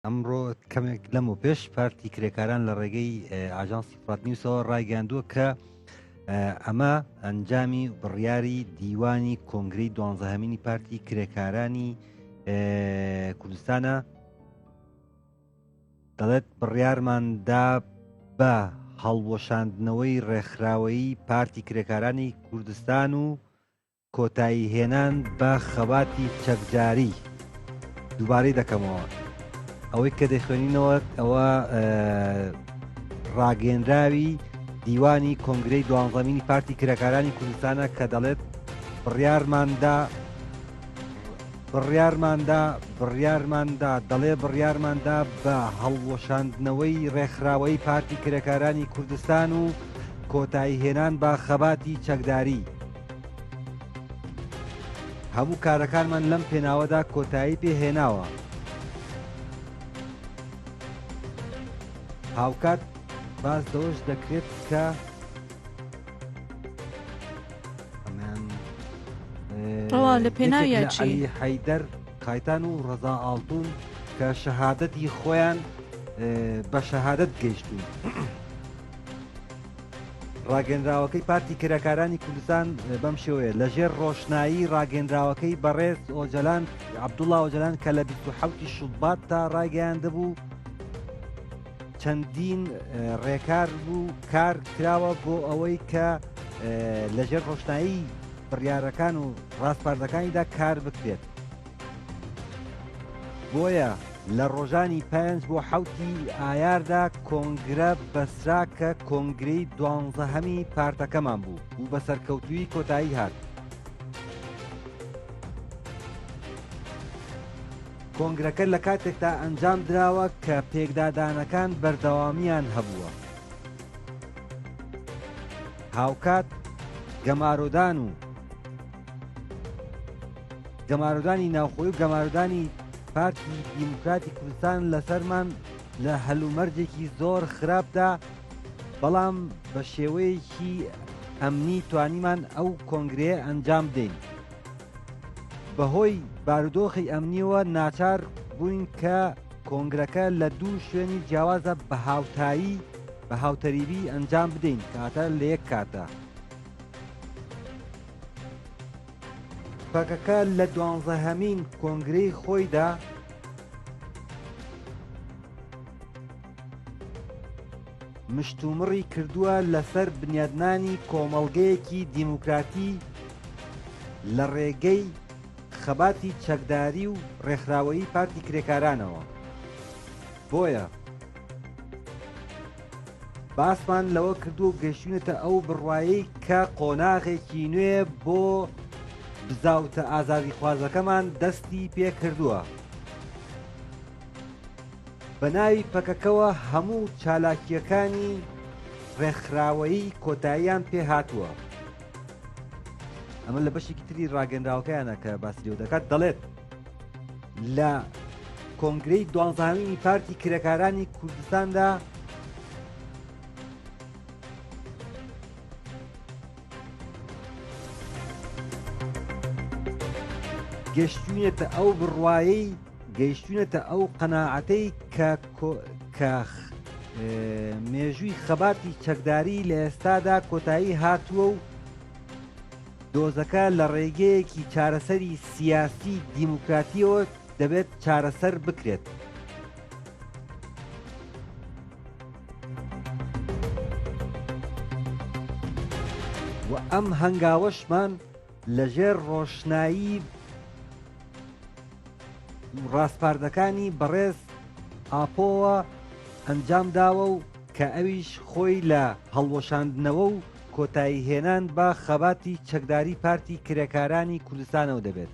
ئەمڕۆ کەمێک لەم و پێش پارتی کرێکاران لە ڕێگەی ئاژانسی فڕاتنیوسەوە ڕایگەاندووە کە ئەمە ئەنجامی بڕیاری دیوانی کۆنگرەی 12هەمینی پارتی کرێکارانی کوردستانە دەڵێت بڕیارماندا بە هەڵوەشاندنەوەی ڕێکخراوەیی پارتی کرێکارانی کوردستان و کۆتایی هێنان بە خەباتی چەکجاری دووبارەی دەکەمەوە ئەوەی کە دەیخوێنینەوە ئەوە ڕاگەیەنراوی دیوانی کۆنگرەی 12هەمینی پارتی کرێکارانی کوردستانە کە دەڵێت بڕیارماندا بە هەڵوەشاندنەوەی ڕێکخراوەی پارتی کرێکارانی کوردستان و کۆتایی هێنان بە خەباتی چەکداری هەموو کارەکانمان لەم پێناوەدا کۆتایی پێهێناوە هاوکات باس دەوەش دەکرێت کە لە پێناوی حەیدەر قایتان و ڕەزا ئاڵتون کە شەهادەتی خۆیان بە شەهادەت گەیشتون ڕاگەنراوەکەی پارتی کرێکارانی کوردستان بەم شێوەیە لەژێر ڕۆشنایی ڕاگەنراوەکەی بەڕێز ئۆجەلان عەبدوڵڵا ئۆجەلان کە لە 27 شوبات تا ڕایگەیاندەبوو چەندین ڕێکار بوو کار کراوە بۆ ئەوەی کە لەژێر ڕۆشنایی بڕیارەکان و ڕاستپاردەکانیدا کار بکرێت بۆیە لە ڕۆژانی 5 بۆ 7 ئایاردا کۆنگرە بەسرا کە کۆنگرەی 12هەمی پارتەکەمان بوو و بە سەرکەوتووی کۆتایی هات کۆنگرەکە لە کاتێکدا ئەنجام دراوە کە پێکدادانەکان بەردەوامیان هەبووە هاوکات گەمارۆدانی ناوخۆی و گەمارۆدانی پارتی دیموکراتی کوردستان لەسەرمان لە هەلومەرجێکی زۆر خراپدا بەڵام بە شێوەیەکی ئەمنی توانیمان ئەو کۆنگرەیە ئەنجام بدەین بەهۆی بارودۆخی ئەمنیەوە ناچار بووین کە کۆنگرەکە لە دوو شوێنی جیاوازە بە هاوتەریبی ئەنجام بدەین کاتە لە یەک کاتە پەکەکە لە 12هەمین کۆنگرەی خۆیدا مشتومڕی کردووە لەسەر بنیادنانی کۆمەڵگەیەکی دیموکراتی لە ڕێگەی خەباتی چەکداری و ڕێکخراوەیی پارتی کرێکارانەوە بۆیە باسمان لەوە کردو و گەشتونێتە ئەو بڕوایی کە قۆناغێکی نوێ بۆ بزاوتە ئازادی خوازەکەمان دەستی پێ کردووە بە ناوی پەکەکەوە هەموو چالاکیەکانی ڕێکخراوەیی کۆتاییان پێ هاتووە ئەمە لە بەشێکی تری ڕاگەنراوەکەیانە کە باسی لێو دەکات دەڵێت لە کۆنگرەی 12هەمینی پارتی کرێکارانی کوردستاندا گەشتونێتە ئەو بڕوایی گەیشتونێتە ئەو قەناعەتەی کە مێژووی خەباتی چەکداری لە ئێستادا کۆتایی هاتووە و دۆزەکە لە ڕێگەیەکی چارەسەری سیاسی دیموکراتیەوە دەبێت چارەسەر بکرێت و ئەم هەنگاوەشمان لەژێر ڕۆشنایی ڕاستپاردەکانی بەڕێز ئاپۆوە ئەنجام داوە و کە ئەویش خۆی لە هەڵوەشاندنەوە و کۆتایی هێنان بە خەباتی چەکداری پارتی کرێکارانی کوردستانەوە دەبێت.